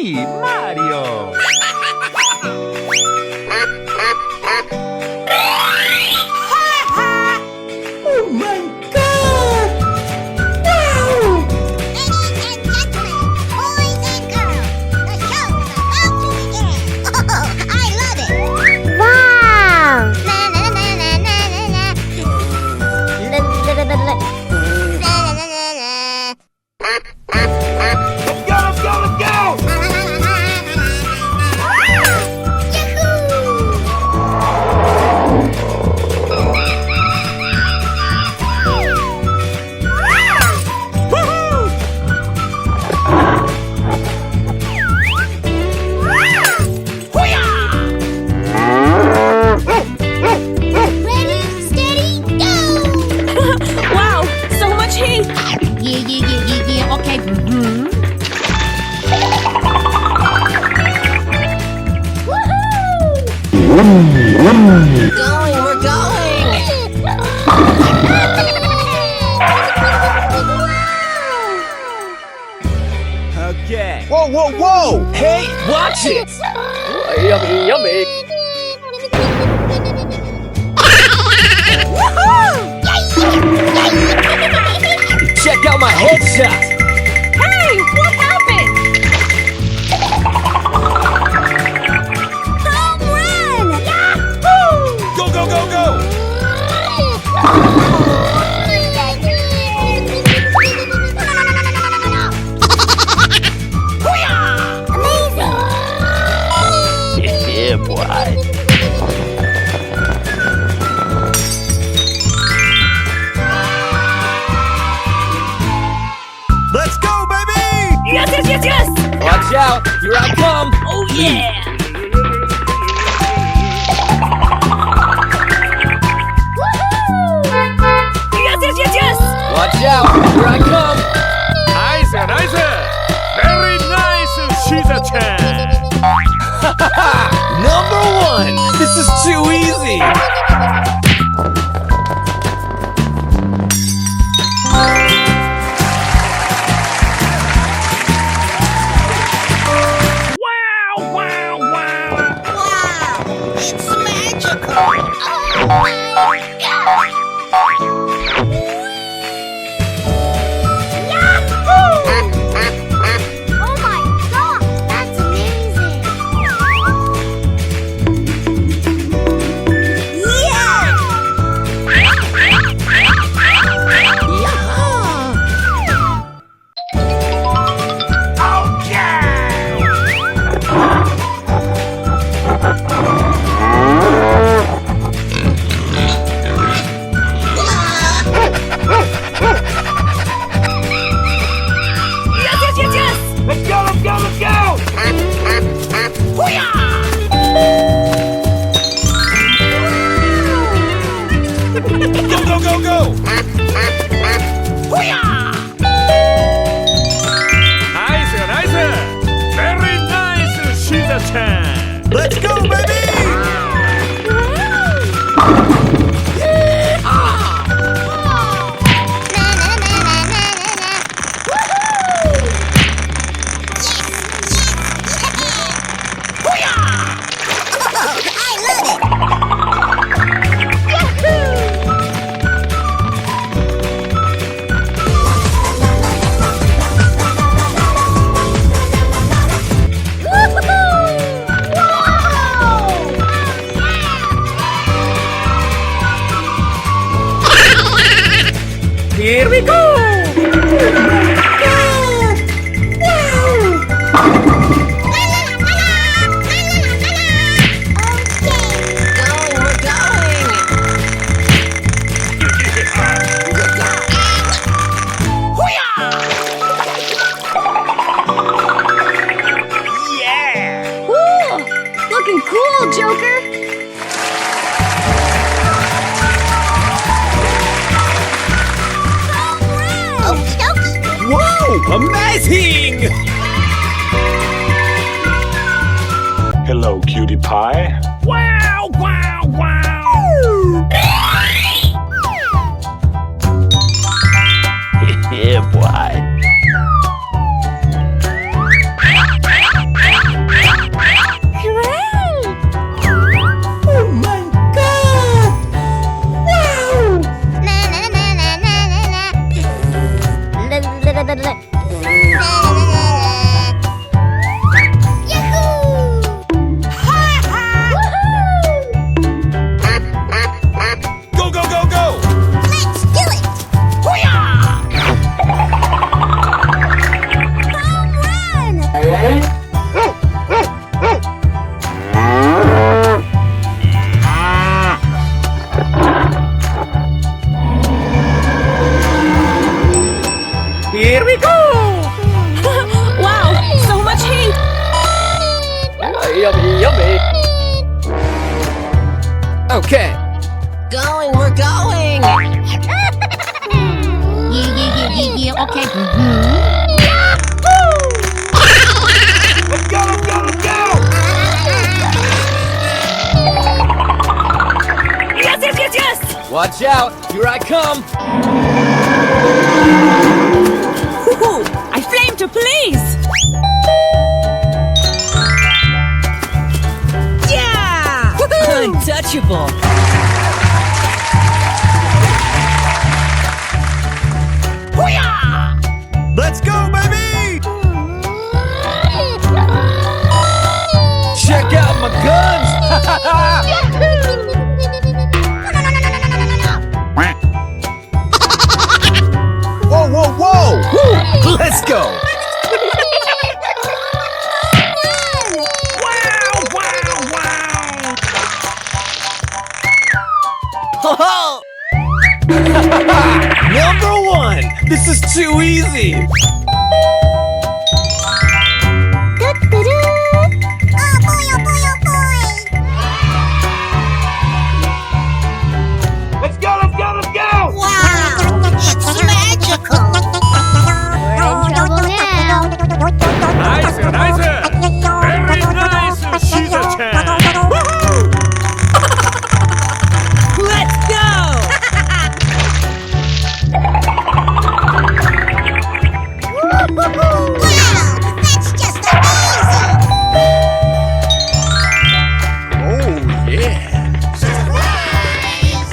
me, Mario. Oh my God! Wow! Ladies and gentlemen, boys and girls, the show is about to begin. Oh, I love it. Wow! Na na na na na na na. La la la la la. Na na na na na. Let's go, let's go, let's go! Ready, steady, go! Wow, so much heat! Yeah, okay. Going, we're going! Okay. Whoa, whoa, whoa! Hey, watch it! Yummy, yummy! Check out my headshot! Hey, what happened? Home run! Yahoo! Go, go, go, go! Yeah, boy. Let's go, baby! Yes, yes, yes, yes! Watch out! Here I come! Oh yeah! Yes, yes, yes, yes! Watch out! Here I come! Nice, nice. Very nice, Shiza-chan. Number one! This is too easy! Wow, wow, wow. Wow, it's magical. Oh my God! Oh my God, that's amazing! Yes, yes, yes, yes! Let's go, let's go, let's go! Go, go, go, go! Nice, nice. Very nice, Shiza-chan. Let's go, baby! Here we go! Going, we're going! Yeah. Cool! Looking cool, Joker! Okie dokie. Whoa! Amazing! Hello, cutie pie. Wow, wow, wow. Yeah, boy. Okay. Going, we're going. Yeah, okay. Let's go, let's go, let's go! Yes, yes, yes, yes. Watch out. Here I come. Woohoo! I flame to please. Yeah! Untouchable. Let's go, baby! Check out my guns. Whoa, whoa, whoa! Woo, let's go. Wow, wow, wow! Number one. This is too easy. Oh boy, oh boy, oh boy. Let's go, let's go, let's go! Wow, it's magical. We're in trouble now. Nice, nice! Very nice, Caesar-chan! Let's go. Wow, that's just amazing. Oh, yeah. Surprise!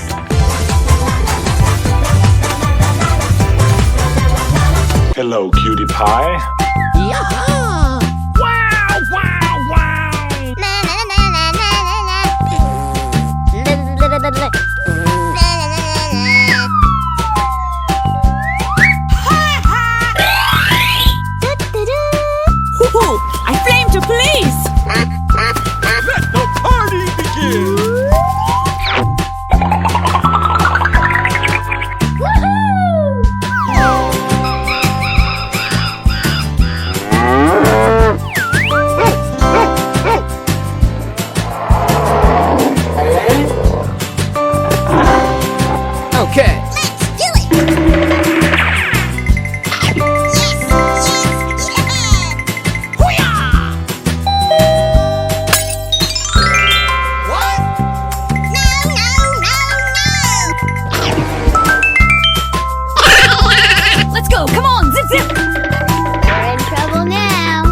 Hello, cutie pie. Yeah. Wow, wow, wow! Na na na na na na na. Na na na na na. Woohoo! I flame to please. Let the party begin! Okay. Let's do it. Yes, yes, What? no, no, no, Let's go. Come on, zip zip. no. We're in trouble now.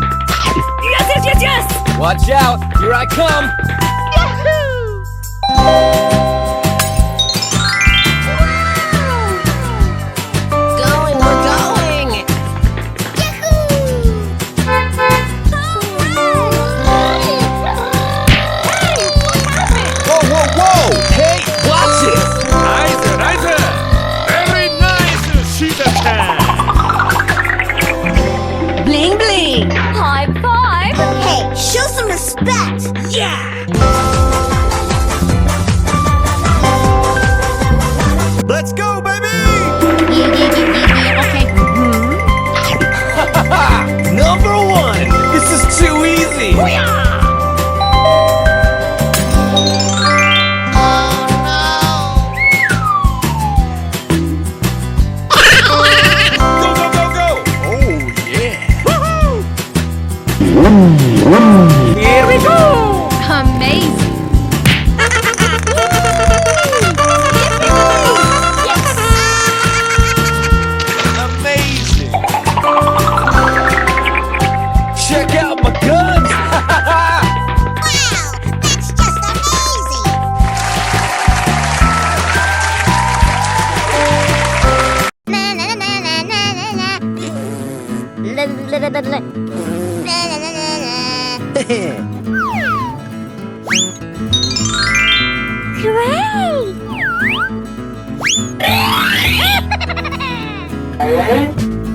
Yes, yes, yes, yes. Watch out. Here I come. Going, we're going. Whoa, whoa, whoa! Hey, watch it. Nice, nice! Very nice, Caesar-chan! Bling bling. High five. Hey, show some respect. Yeah. Let's go, baby! Okay. Number one. This is too easy. Go, go, go, go! Oh, yeah. Here we go. Amazing. Amazing. Check out my guns. Wow, that's just amazing. Na na na na na na na. La la la la la. Na na na na na. Great.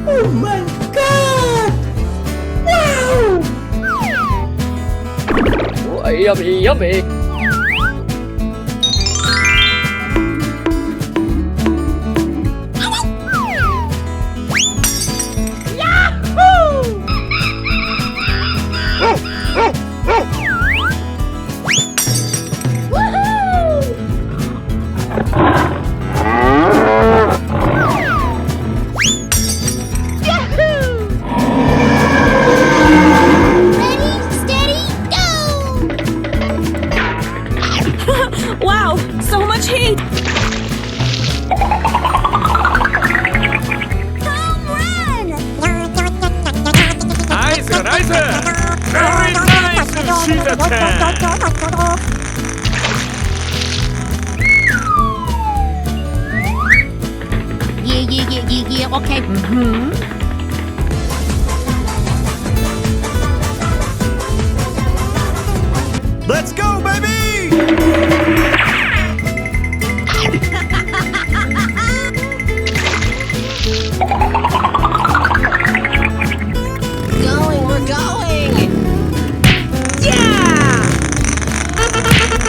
Oh my god! Wow! Oh, yummy, yummy. Very nice, Shida-chan. Yeah, okay. Let's go, baby! We're going! Yeah!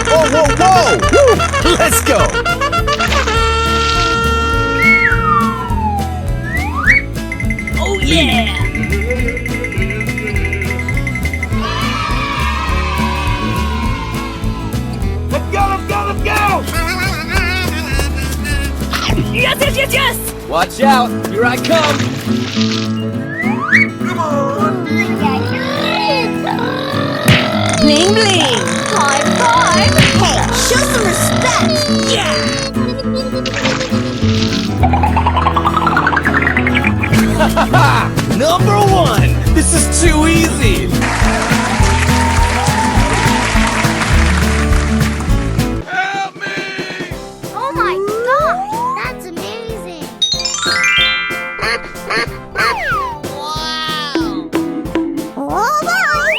Whoa, whoa, whoa! Woo! Let's go! Oh yeah! Let's go! Yes! Watch out! Here I come! Come on! Bling bling! High five! Hey, show some respect! Number one! This is too easy! Help me! Oh my god! That's amazing! Wow! Oh boy!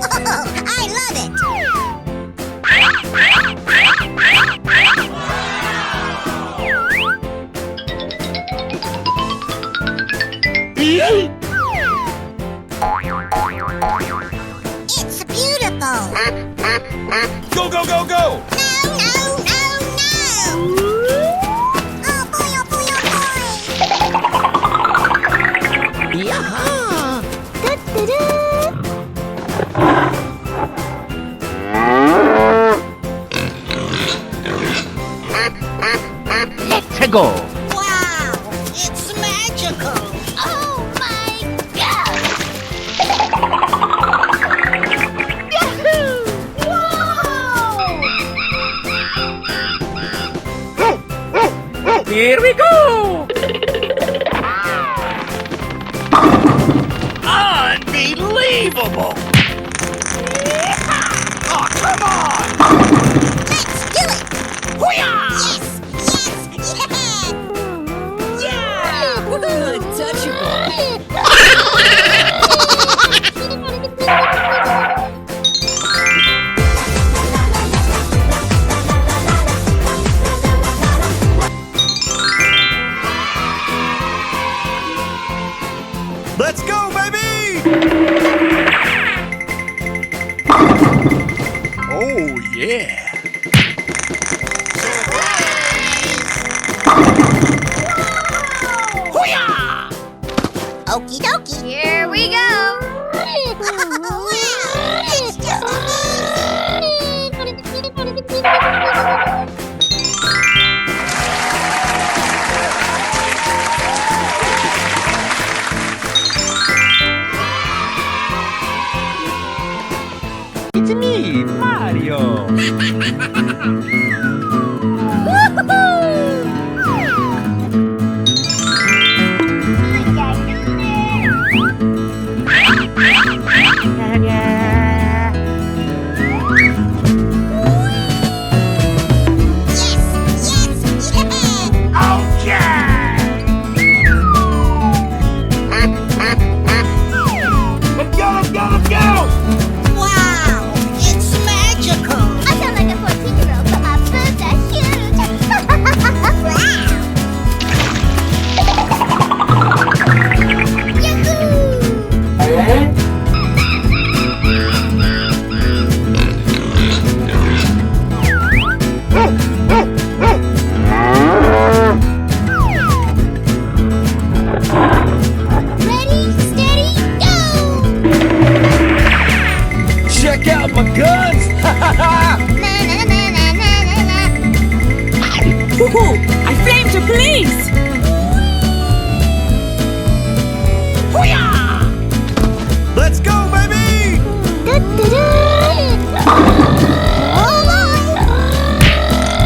Oh, I love it! It's beautiful! Go, go, go, go! No! Oh boy, oh boy, oh boy! Yaha! Let's go! Wow! It's magical! Oh my god! Yahoo! Whoa! Here we go! Unbelievable! Oh, come on! Let's do it! Yes! Yeah! Untouchable! Let's go, baby! Oh, yeah! Okie dokie. Here we go. Wow, it's just It's me, Mario! Let's go, let's go, let's go! wow, it's magical. I sound like a 14-year-old, but my boobs are huge. Wow. Yahoo! Ready, steady, go! Check out my guns! Na na na na na na na. Woohoo! I flame to police! Let's go, baby!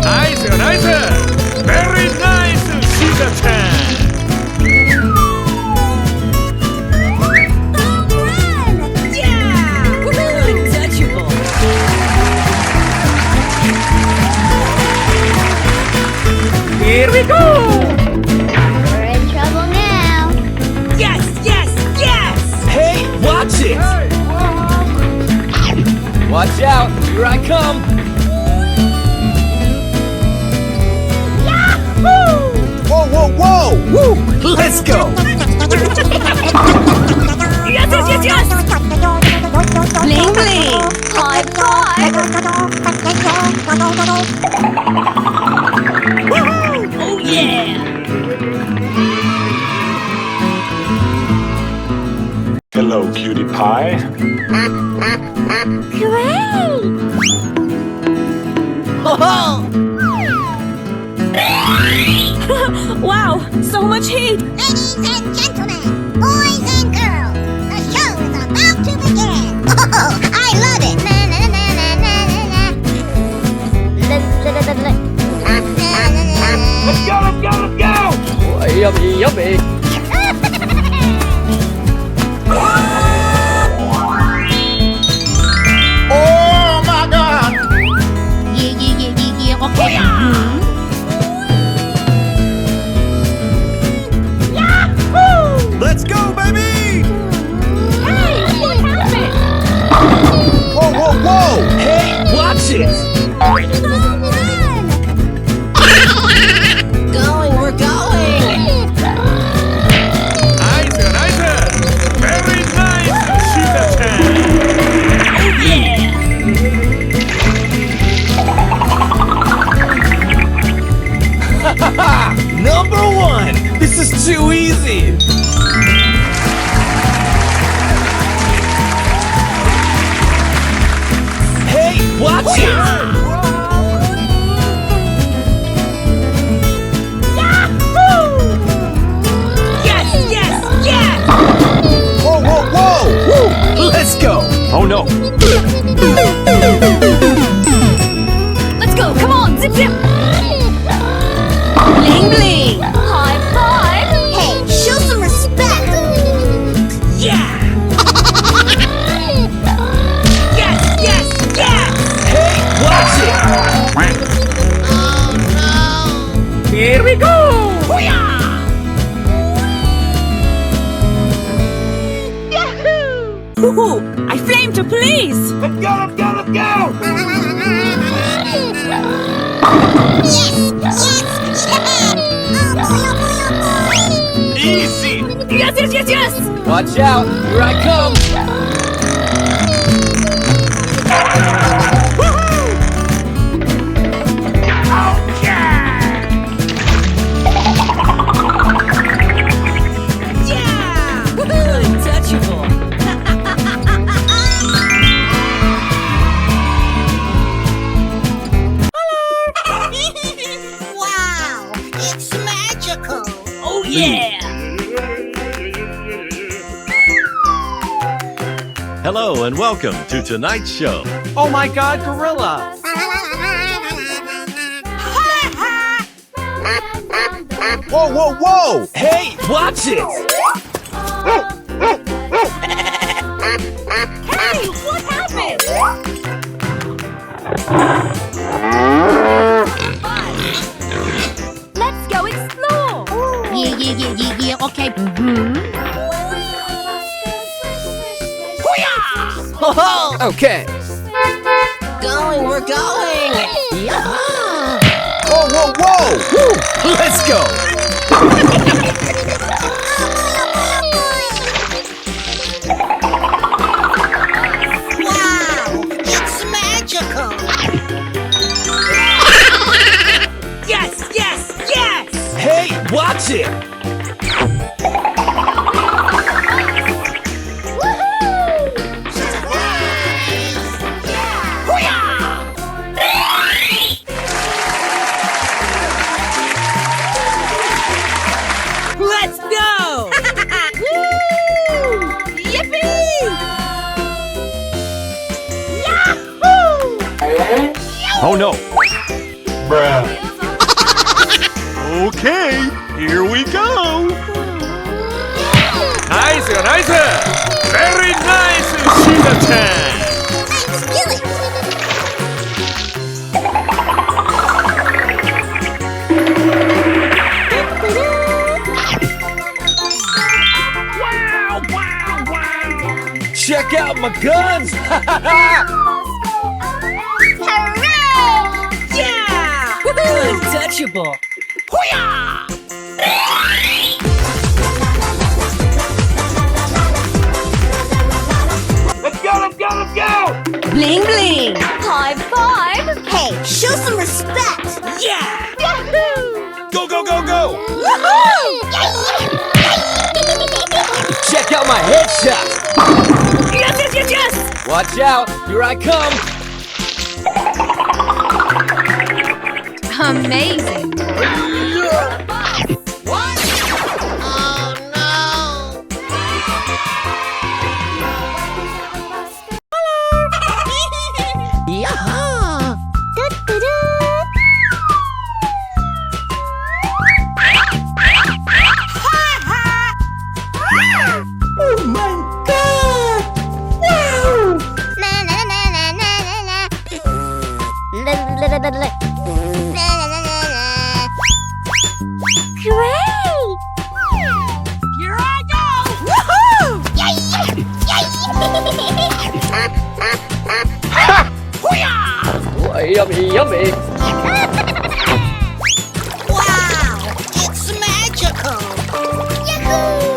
Nice, nice! Very nice, Shida-chan! Here we go! We're in trouble now. Yes, yes, yes! Hey, watch it! Watch out, here I come! Whoa, whoa, whoa! Woo! Let's go! Yes, yes, yes, yes! Bling, bling! High five! Oh, yeah! Hello, cutie pie. Great! Wow, so much heat! Ladies and gentlemen, boys and girls, the show is about to begin. Oh, I love it. Na, na, na, na, na, na, na. Let's go, let's go, let's go! Yummy, yummy! Oh my God! Yeah, okay. Let's go, baby! Hey, what happened? Whoa, whoa, whoa! Hey, watch it! Going, we're going. Nice, nice! Very nice! She's a 10! Number one! This is too easy! Hey, watch it! Yes, yes, yes! Whoa, whoa, whoa! Woo! Let's go! Oh no! Let's go, come on, zip, zip! Bling, bling! High five! Hey, show some respect. Yeah! Yes, yes, yes! Hey, watch it! Here we go! Hoo-yah! Yahoo! I flame to police! Let's go, let's go, let's go! Easy! Yes, yes, yes, yes! Watch out, here I come! Yeah! Untouchable! Wow, it's magical. Oh yeah! Hello and welcome to tonight's show. Oh my god, gorilla! Whoa, whoa, whoa! Hey, watch it! Hey, what happened? Let's go explore! Yeah, okay. Okay. Going, we're going. Yeah. Whoa, whoa, whoa! Woo! Let's go! Wow, it's magical. Yes, yes, yes! Hey, watch it! Let's go! Woo! Yippee! Yahoo! Oh no! Okay, here we go! Nice, nice! Very nice! She's a 10! Steal it. Check out my guns! Hooray! Yeah! Untouchable. Let's go, let's go, let's go! Bling bling. High five. Hey, show some respect! Yeah! Yahoo! Go, go, go, go! Woohoo! Check out my headshot! Yes, yes, yes, yes. Watch out, here I come! Amazing. Yeah! Oh my god! Wow! Na na na na na na na. La la la la la. Na na na na na. Great! Here I go! Woohoo! Yay! Yay! Yummy, yummy! Wow! It's magical! Yahoo!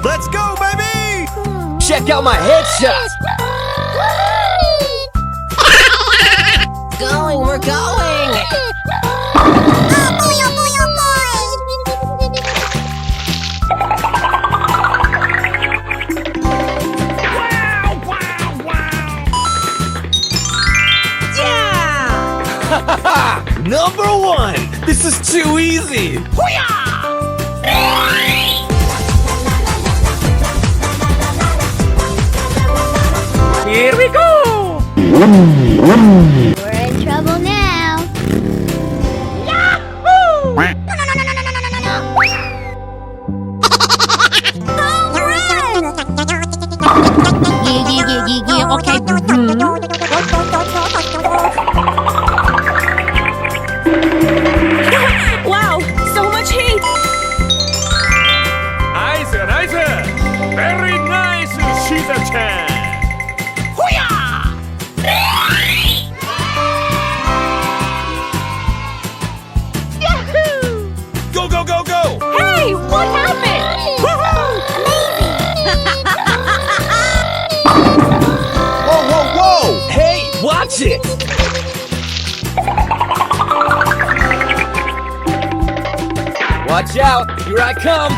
Let's go, baby! Check out my headshot! Going, we're going! Oh boy, oh boy, oh boy! Yeah! Number one! This is too easy! Here we go. We're in trouble now. Okay. Wow, so much heat. Nice, nice. Very nice, Shiza-chan. Go, go, go, go! Hey, what happened? Whoa, whoa, whoa! Hey, watch it! Watch out, here I come!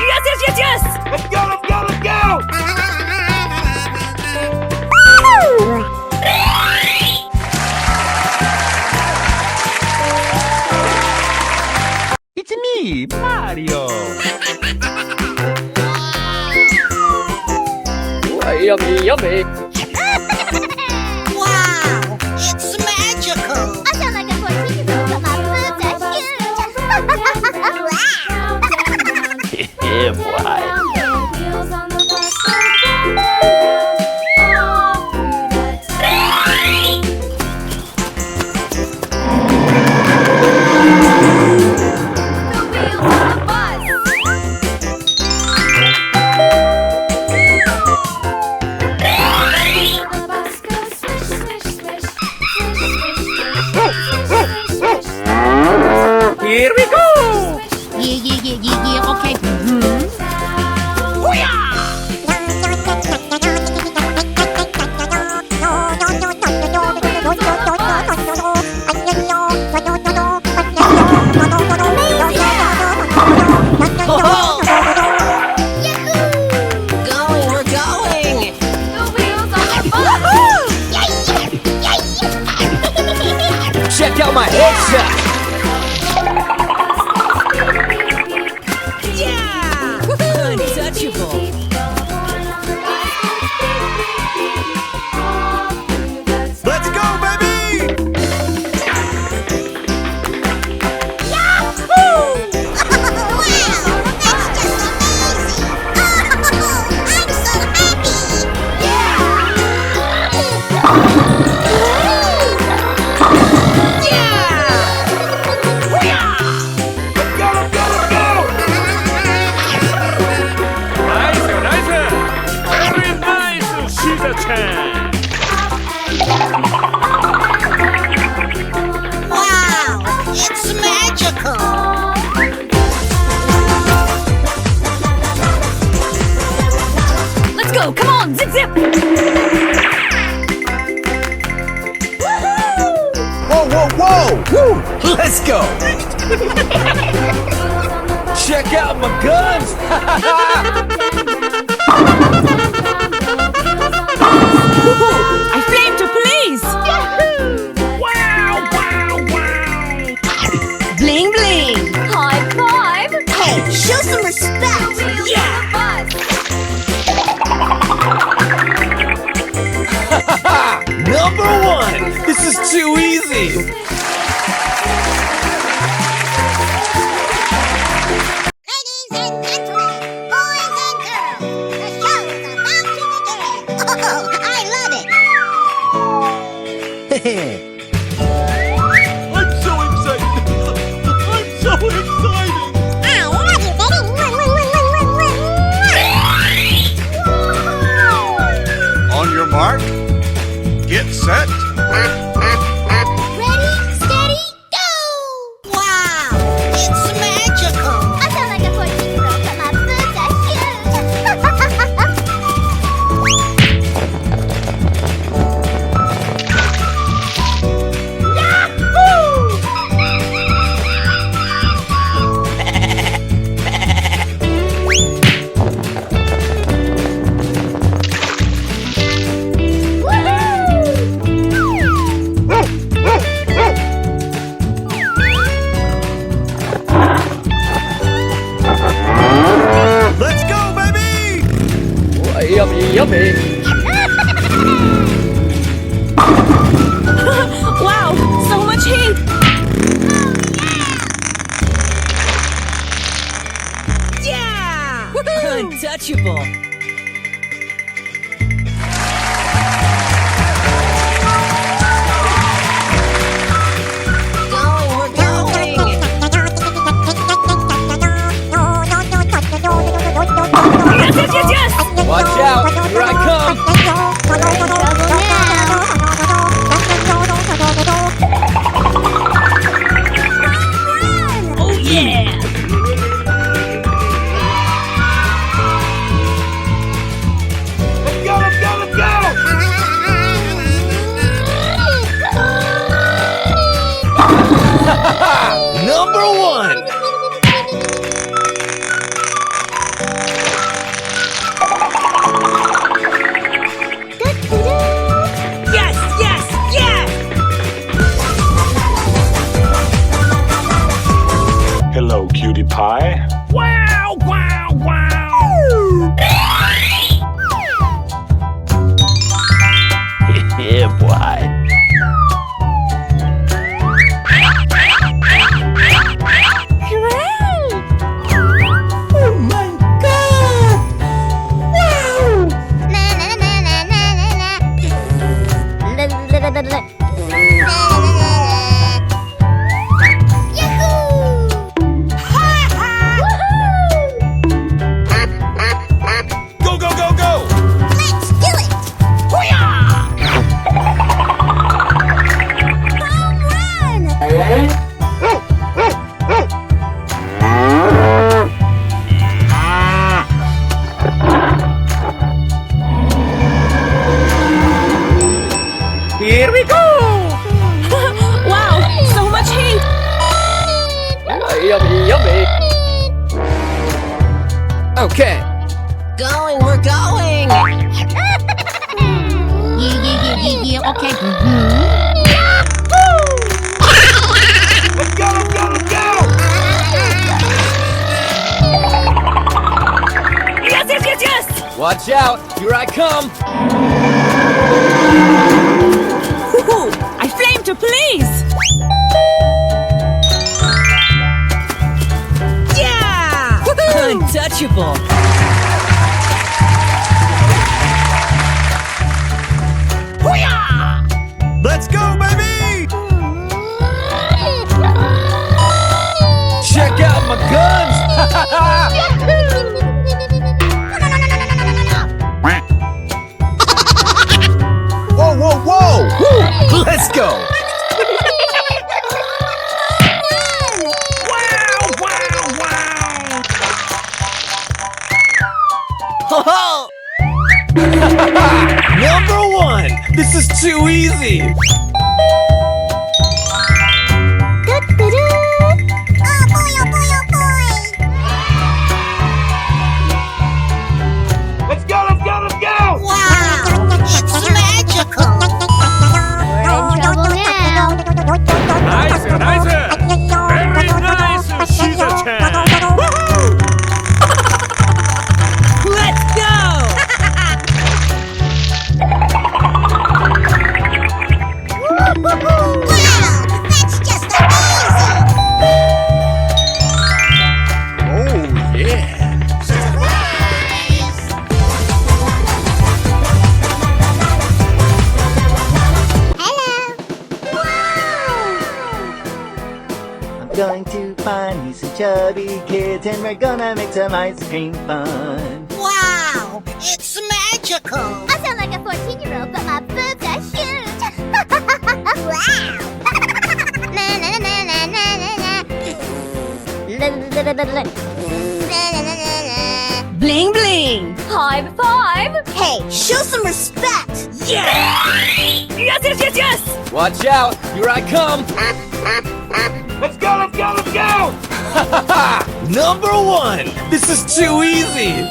Yes, yes, yes, yes. Let's go, let's go, let's go! It's me, Mario! Yummy, yummy! Wow! It's magical! I sound like a tortilla, but my boobs are huge. Wow! Yeah, boy! Here we go. Yeah, okay. Going, we're going! Check out my headshot! Yeah! Untouchable! Let's go, baby! Wow! That's just amazing! Oh, I'm so happy! Yeah! whoa, whoa! Woo! Let's go! Check out my guns! I flame to police! Wow, wow, wow. Bling bling! High five! Hey, show some respect. Number one! This is too easy! Ladies and gentlemen, boys and girls, the show's about to begin. Oh, I love it. I'm so excited. I'm so excited. I love you, baby. On your mark, get set. Ready, steady, go! Wow, it's magical. I feel like a 14-year-old, but my boots are Let's go, baby! Yummy, yummy! Wow, so much heat! Yeah! Untouchable. Going, we're going. Yes, yes, yes, yes! Watch out! Here I come! Oh yeah! Let's go, let's go, let's go! Number one! Yes, yes, yes! Hello, cutie pie. Wow, wow, wow. Yeah, boy. Go, go, go, go! Let's do it! Here we go! Wow, so much heat! Yummy, yummy! Okay. Going, we're going. Okay. Let's go, let's go, let's go! Yes, yes, yes, yes! Watch out! Here I come! Woohoo! I flame to police! Yeah! Untouchable. Let's go, baby! Check out my guns! Whoa, whoa, whoa! Woo! Let's go! Wow, wow, wow. Ho ho! Number one! This is too easy! going to find me some chubby kids, and we're gonna make some ice cream fun. Wow, it's magical. I sound like a 14-year-old, but my boobs are huge. Wow. Na na na na na na na. Bling bling. High five. Hey, show some respect. Yes, yes, yes! Watch out! Here I come! Let's go, let's go, let's go! Number 1! This is too easy!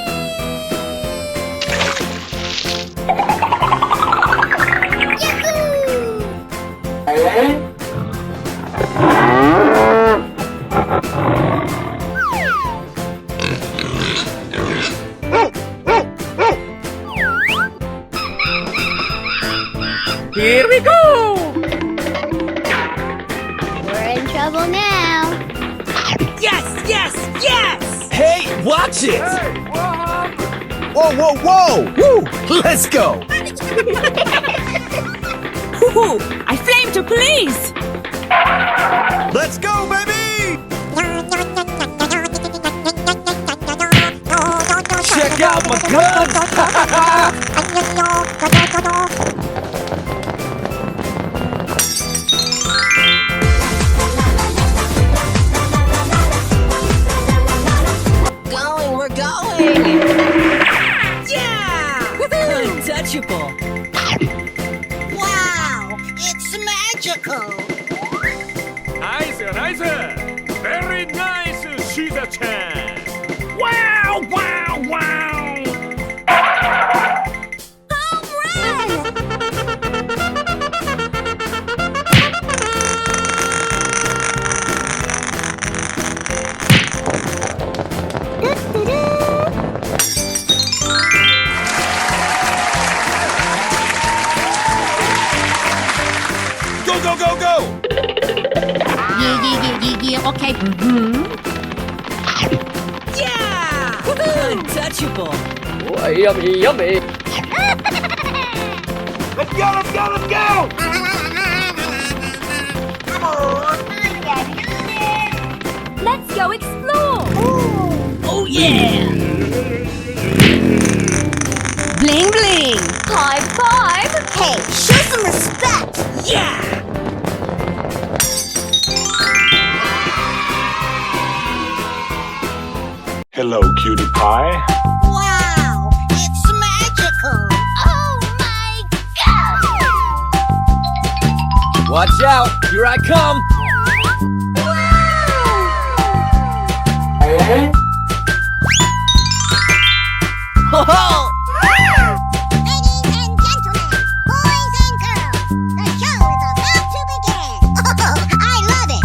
Here we go! We're in trouble now. Yes, yes, yes! Hey, watch it! Whoa, whoa, whoa! Woo! Let's go! Hoo-hoo. I flame to police. Let's go, baby! Check out my guns! Going, we're going! Yeah! Untouchable! Wow, it's magical. Nice, nice. Very nice, Shiza-chan. Wow, wow, wow. Go, go, go, go! Yeah. Okay. Yeah! Untouchable! Let's go, let's go, let's go! Let's go explore. Oh yeah! Bling bling. High five. Hey, show some respect. Yeah! Hello, cutie pie. Wow, it's magical. Oh my god. Watch out! Here I come! Ho ho! Ladies and gentlemen, boys and girls, the show is about to begin. Oh, I love it.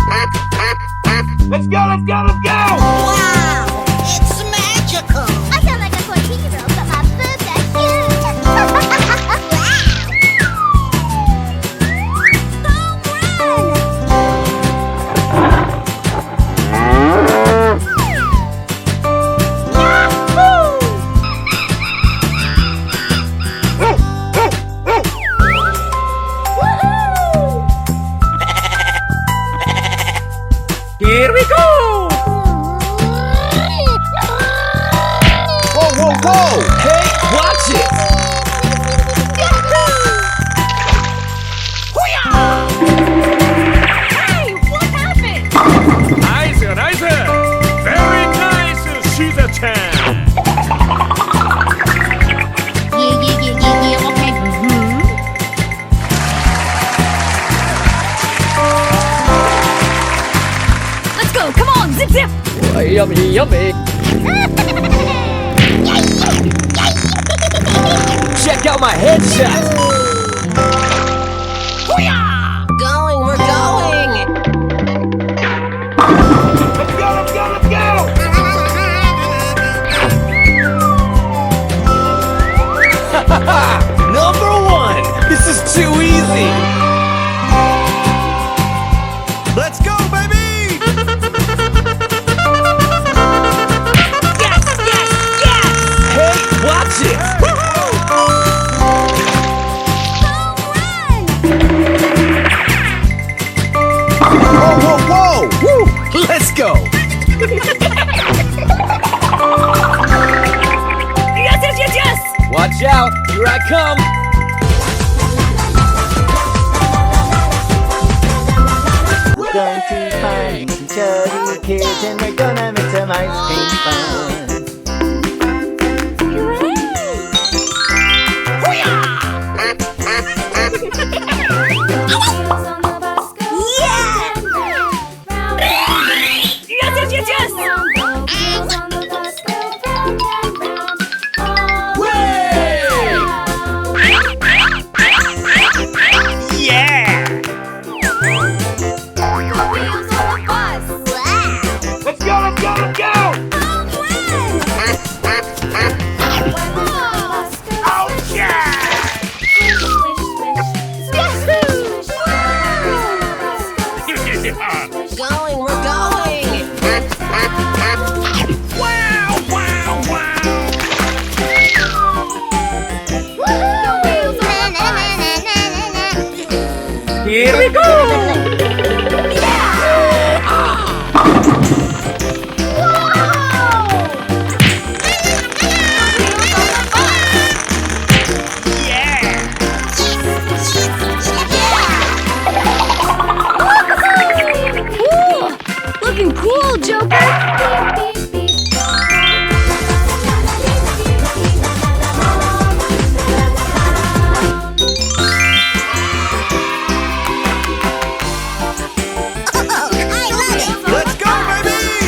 Let's go, let's go, let's go! Wow, it's magical. I sound like a 14-year-old, but my boobs are huge. Here we go! Whoa, whoa, whoa! Hey, watch it! Hey, what happened? Nice, nice. Very nice, Shiza-chan. Yeah. Okay. Let's go. Come on. Zip zip. Check out my headshot! Going, we're going! Let's go, let's go, let's go! Number 1! This is too easy! Let's go, baby! Yes, yes, yes! Hey, watch it! Whoa, whoa, whoa! Woo! go! Yes! Watch out! Here I come! We're going to find some chubby kids and we're gonna make some ice cream fun. Going, we're going! Wow, wow, wow! Here we go! Looking cool, Joker! Let's go, baby!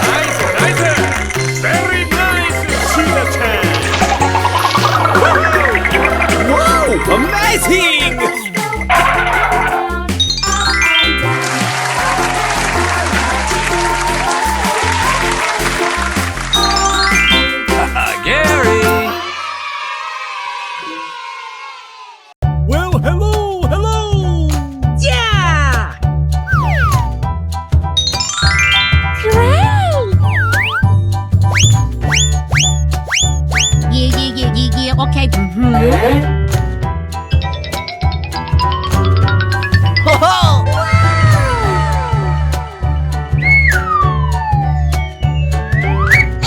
Nice! Very nice, Caesar-chan! Whoa! Amazing! Gary! Well, hello! Yeah! Yeah, okay.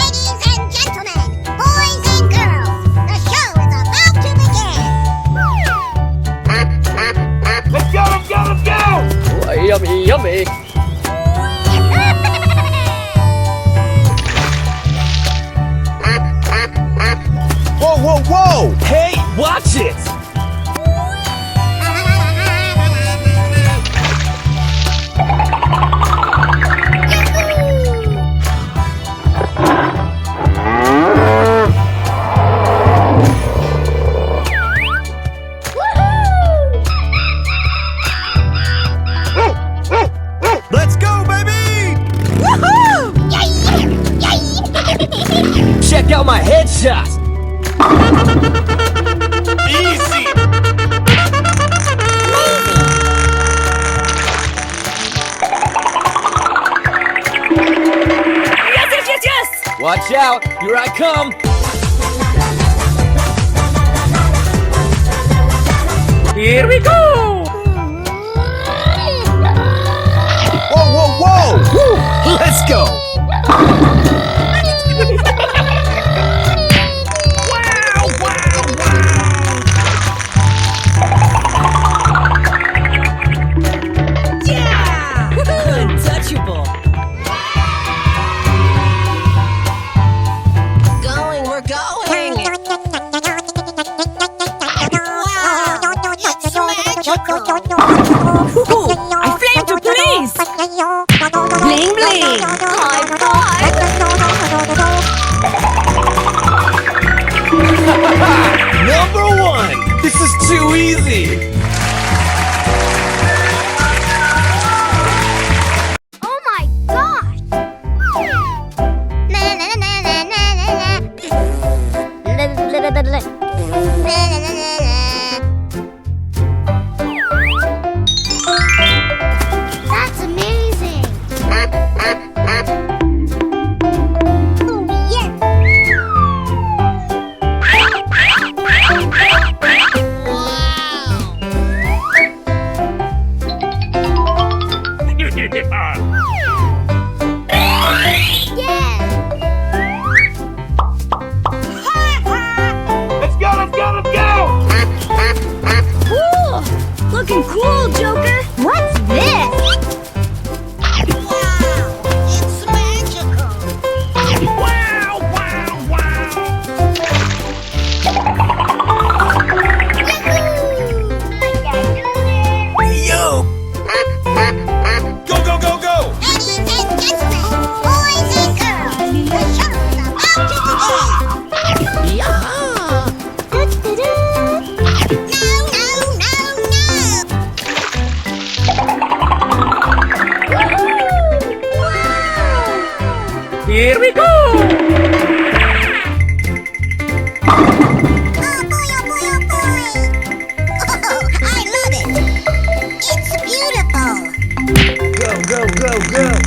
Ladies and gentlemen, boys and girls, the show is about to begin. Let's go, let's go, let's go! Yummy, yummy! Whoa, whoa, whoa! Hey, watch it! Let's go, baby! Check out my headshot! Easy! Yes! Watch out! Here I come! Here we go! Whoa, whoa, whoa! Woo! Let's go! Yeah! Untouchable! Going, we're going! I flamed you, please! Bling bling! High five! Number one! This is too easy! Oh my gosh! Na na na na na na na. That's amazing! Oh, yes! Here we go! Oh boy, oh boy, oh boy! Oh, I love it! It's beautiful! Go, go, go, go!